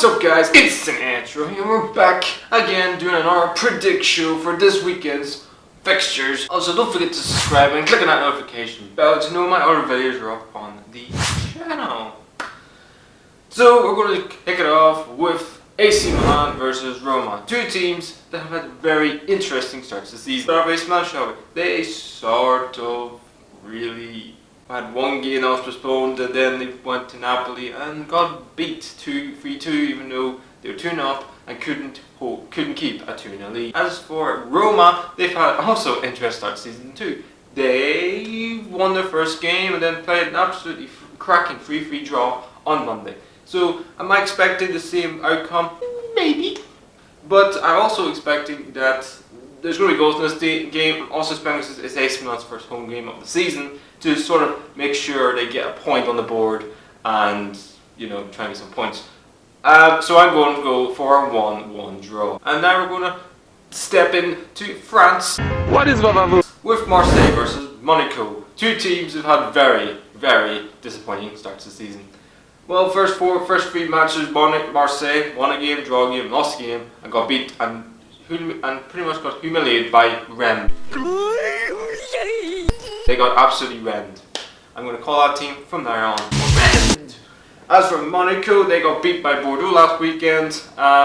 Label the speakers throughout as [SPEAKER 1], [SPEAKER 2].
[SPEAKER 1] What's up guys, it's an Andrew and we're back again doing another predict show for this weekend's fixtures. Also don't forget to subscribe and click on that notification bell to know my other videos are up on the channel. So we're going to kick it off with AC Milan versus Roma. Two teams that have had very interesting starts this season. AC Milan, shall we? They sort of really had one game off postponed and then they went to Napoli and got beat 3-2 even though they were 2-0 and couldn't keep a 2-0 lead. As for Roma, they've had also an interesting start season 2. They won their first game and then played an absolutely cracking 3-3 draw on Monday. So am I expecting the same outcome? Maybe. But I'm also expecting that there's going to be goals in this game. I'm also expecting this is AC Milan's first home game of the season to sort of make sure they get a point on the board and, you know, try and get some points. So I'm going to go for a 1-1 draw. And now we're going to step into France.
[SPEAKER 2] What is Vavavoux?
[SPEAKER 1] With Marseille versus Monaco. Two teams who've had very, very disappointing starts this season. Well, first three matches, Marseille won a game, draw a game, lost a game, and got beat and pretty much got humiliated by Rennes. They got absolutely renned. I'm going to call that team from now on renned. As for Monaco, they got beat by Bordeaux last weekend.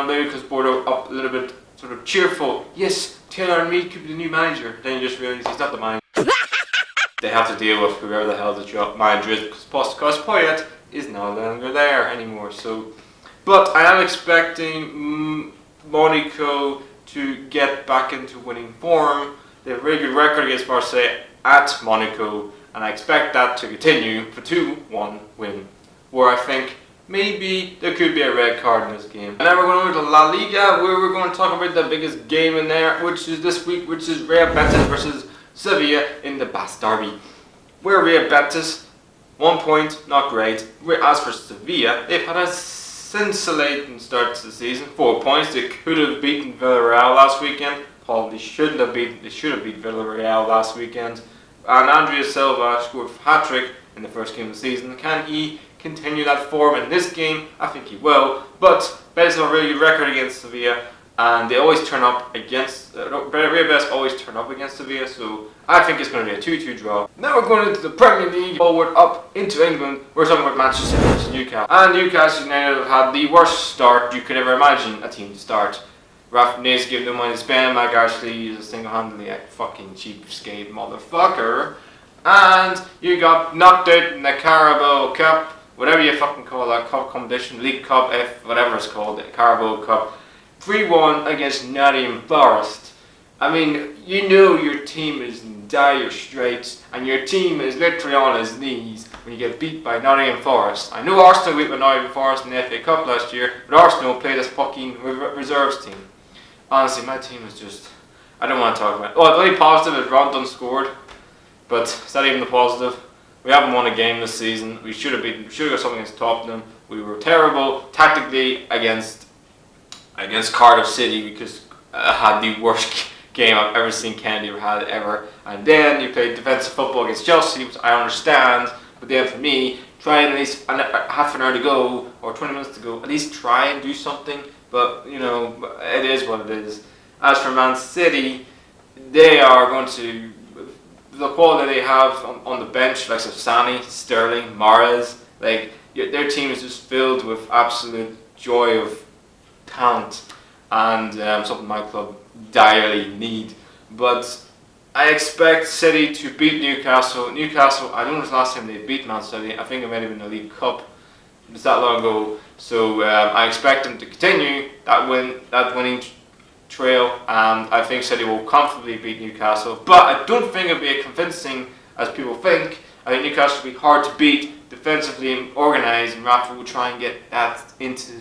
[SPEAKER 1] Maybe because Bordeaux up a little bit sort of cheerful. Yes, Taylor and Reid could be the new manager. Then you just realise he's not the manager. They have to deal with whoever the hell the manager is because Poyet is no longer there anymore. So, but I am expecting Monaco to get back into winning form. They have a very good record against Marseille at Monaco, and I expect that to continue for 2-1 win, where I think maybe there could be a red card in this game. And now we're going over to La Liga, where we're going to talk about the biggest game in there, which is this week, which is Real Betis versus Sevilla in the Basque Derby. Where Real Betis, 1 point, not great. As for Sevilla, they've had a scintillating start to the season, 4 points. They could have beaten Villarreal last weekend. Probably shouldn't have beaten. They should have beat Villarreal last weekend. And Andrea Silva scored a hat-trick in the first game of the season. Can he continue that form in this game? I think he will. But Betis have a really good record against Sevilla, and they always turn up against. Real Betis always turn up against Sevilla, so I think it's going to be a 2-2 draw. Now we're going into the Premier League. Forward up into England. We're talking about Manchester City versus Newcastle. And Newcastle United have had the worst start you could ever imagine a team to start. Rafa Benitez gave no money to spend. Mike Ashley is single-handedly a fucking cheapskate motherfucker. And you got knocked out in the Carabao Cup, whatever you fucking call that cup competition, League Cup, whatever it's called, the Carabao Cup, 3-1 against Nottingham Forest. I mean, you know your team is in dire straits, and your team is literally on his knees when you get beat by Nottingham Forest. I know Arsenal beat by Nottingham Forest in the FA Cup last year, but Arsenal played as fucking reserves team. Honestly, my team is just, I don't want to talk about it. Oh, the only positive is Rondon scored, but is that even the positive? We haven't won a game this season. We should have got something against Tottenham. We were terrible tactically against Cardiff City because I had the worst game I've ever seen Kennedy ever. And then you played defensive football against Chelsea, which I understand, but then for me, trying at least half an hour to go or 20 minutes to go, at least try and do something. But, you know, it is what it is. As for Man City, they are going to, the quality they have on the bench, like Sane, Sterling, Mahrez, like, their team is just filled with absolute joy of talent and something my club direly need. But I expect City to beat Newcastle. Newcastle, I don't know when the last time they beat Man City. I think it might have been the League Cup. It's that long ago, so I expect them to continue that winning trail, and I think City will comfortably beat Newcastle. But I don't think it'll be as convincing as people think. I think Newcastle will be hard to beat defensively and organised, and Rafa will try and get that into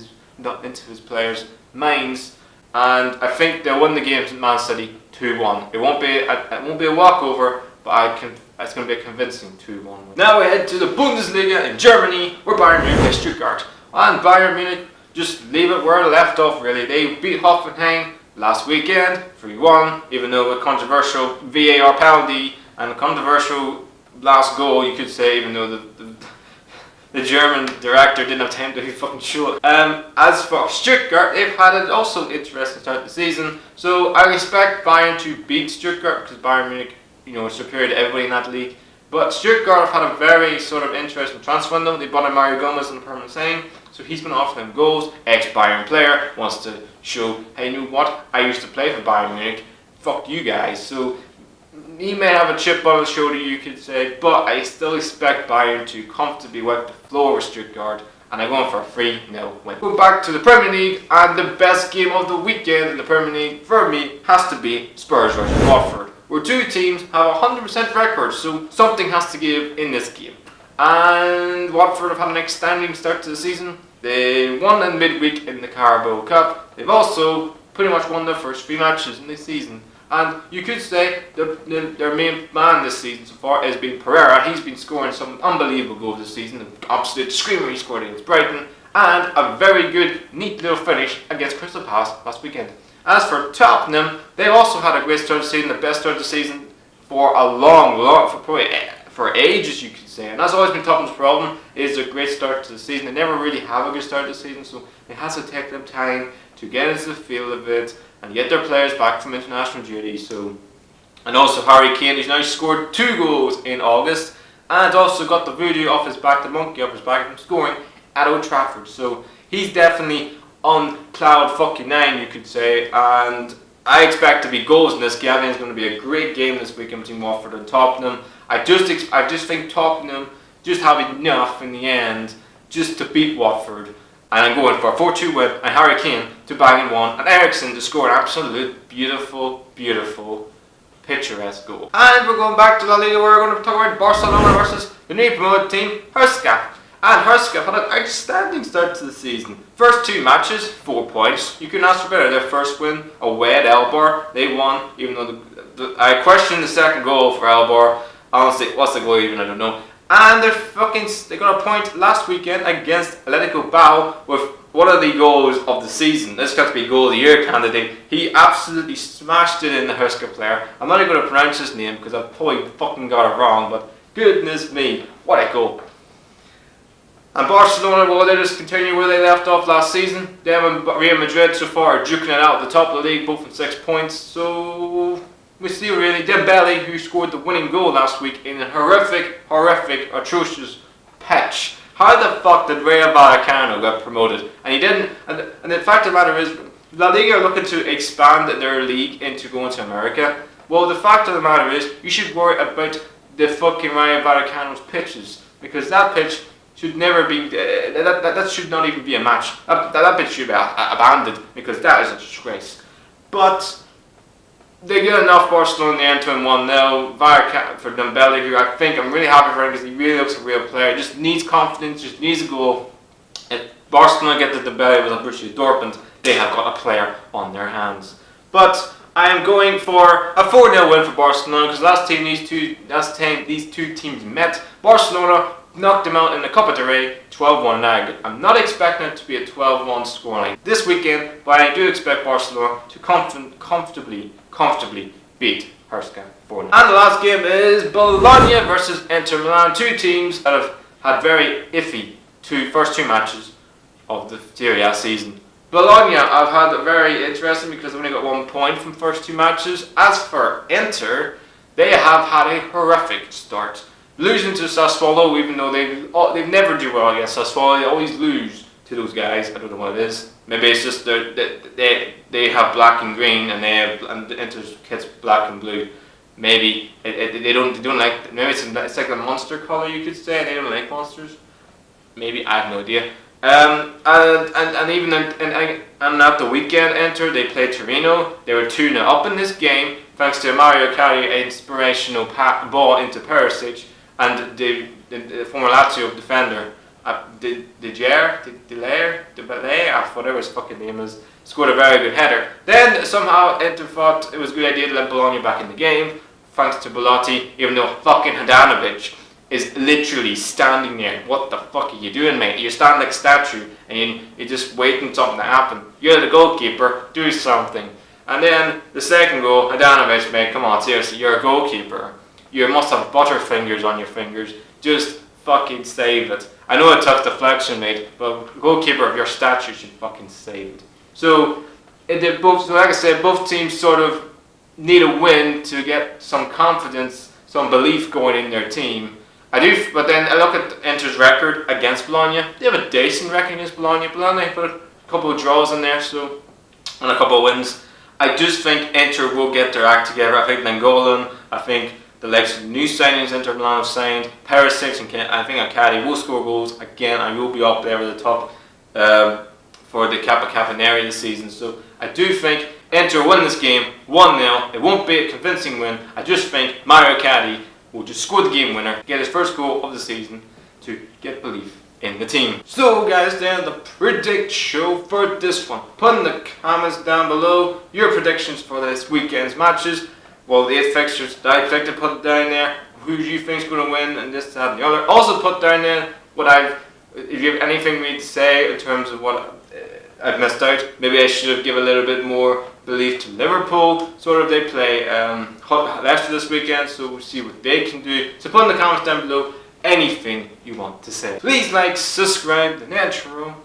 [SPEAKER 1] his players' minds. And I think they'll win the game to Man City 2-1. It won't be a walkover, but it's going to be a convincing 2-1 win. Now we head to the Bundesliga in Germany, where Bayern Munich plays Stuttgart. And Bayern Munich just leave it where it left off really. They beat Hoffenheim last weekend, 3-1, even though a controversial VAR penalty and a controversial last goal, you could say, even though the German director didn't have time to fucking show it. As for Stuttgart, they've had an also interesting start to the season. So I expect Bayern to beat Stuttgart because Bayern Munich, is superior to everybody in that league. But Stuttgart have had a very sort of interesting transfer window. They bought in Mario Gomez on a permanent signing, so he's going to offer them goals. Ex-Bayern player wants to show, hey, you know what? I used to play for Bayern Munich. Fuck you guys. So he may have a chip on his shoulder, you could say, but I still expect Bayern to comfortably wipe the floor with Stuttgart, and I'm going for a 3-0 win. Go back to the Premier League, and the best game of the weekend in the Premier League for me has to be Spurs versus Watford, where two teams have a 100% record, so something has to give in this game. And Watford have had an outstanding start to the season. They won in midweek in the Carabao Cup. They've also pretty much won their first 3 matches in this season. And you could say their main man this season so far has been Pereira. He's been scoring some unbelievable goals this season. An absolute screamer he scored against Brighton. And a very good, neat little finish against Crystal Palace last weekend. As for Tottenham, they also had a great start to the season, the best start to the season for for ages, you could say. And that's always been Tottenham's problem, is a great start to the season. They never really have a good start to the season, so it has to take them time to get into the feel of it and get their players back from international duty. And also Harry Kane, he's now scored 2 goals in August, and also got the voodoo off his back, the monkey off his back, from scoring at Old Trafford. So he's definitely on cloud fucking 9, you could say, and I expect to be goals in this game. I think it's going to be a great game this weekend between Watford and Tottenham. I just think Tottenham just have enough in the end just to beat Watford, and I'm going for a 4-2 win, and Harry Kane to bang in one, and Eriksen to score an absolute beautiful, beautiful, picturesque goal. And we're going back to La Liga, where we're going to talk about Barcelona versus the newly promoted team, Huesca. And Huesca had an outstanding start to the season. First 2 matches, 4 points. You couldn't ask for better. Their first win away at Elbar, they won, even though I questioned the second goal for Elbar. Honestly, what's the goal even? I don't know. And they got a point last weekend against Atletico Bilbao with one of the goals of the season. This got to be goal of the year candidate. He absolutely smashed it in, the Huesca player. I'm not even going to pronounce his name because I probably fucking got it wrong, but goodness me, what a goal. And Barcelona, well, they just continue where they left off last season. Them and Real Madrid so far are duking it out at the top of the league, both with 6 points. So we see really Dembele, who scored the winning goal last week in a horrific, atrocious pitch. How the fuck did Rayo Vallecano get promoted? And he didn't. And the fact of the matter is, La Liga are looking to expand their league into going to America. Well, the fact of the matter is, you should worry about the fucking Rayo Vallecano's pitches, because that pitch should never be, that should not even be a match. That pitch should be abandoned, because that is a disgrace. But they get enough Barcelona in the end to win 1-0. For Dembele, who I think I'm really happy for him because he really looks a real player. Just needs confidence, just needs a goal. If Barcelona get the Dembele with Borussia Dortmund, they have got a player on their hands. But I am going for a 4-0 win for Barcelona, because last time these two teams met, Barcelona knocked them out in the Copa del Rey 12-1. I'm not expecting it to be a 12-1 scoreline this weekend, but I do expect Barcelona to comfortably beat Huesca 4-0. And the last game is Bologna versus Inter Milan, 2 teams that have had very iffy first 2 matches of the Serie season. Bologna I've had very interesting because they've only got 1 point from first 2 matches. As for Inter, they have had a horrific start. Losing to Sassuolo, even though they've never do well against Sassuolo, they always lose to those guys. I don't know what it is. Maybe it's just they have black and green, and the Inter's kits black and blue. Maybe they don't like. Maybe it's like a monster color, you could say. They don't like monsters. Maybe, I have no idea. And even at the weekend, Inter, they played Torino. They were 2-0 up in this game thanks to Mario Carri, inspirational ball into Perisic, and the former Lazio defender, whatever his fucking name is, scored a very good header. Then somehow Inter thought it was a good idea to let Bologna back in the game, thanks to Belotti, even though fucking Handanovic is literally standing there. What the fuck are you doing, mate? You stand like a statue and you're just waiting something to happen. You're the goalkeeper, do something. And then the second goal, Handanovic, mate, come on, seriously, you're a goalkeeper. You must have butterfingers on your fingers. Just fucking save it. I know it took deflection, mate, but goalkeeper of your stature should fucking save it. So, like I said, both teams sort of need a win to get some confidence, some belief going in their team. But then I look at Inter's record against Bologna. They have a decent record against Bologna. Bologna put a couple of draws in there, and a couple of wins. I just think Inter will get their act together. I think Nangolan, I think the likes of the new signings Inter Milan have signed, Perisic and I think Akadi will score goals. Again, I will be up there at the top for the Caponeri this season. So I do think Inter win this game 1-0. It won't be a convincing win. I just think Mario Akadi will just score the game winner, get his first goal of the season to get belief in the team. So guys, then the predict show for this one. Put in the comments down below your predictions for this weekend's matches. Well, the 8 fixtures that I picked, put it down there. Who do you think is going to win and this, that and the other. Also put down there if you have anything for me to say in terms of what I've missed out. Maybe I should have given a little bit more belief to Liverpool. Sort of they play Leicester this weekend, so we'll see what they can do. So put in the comments down below anything you want to say. Please like, subscribe, the outro.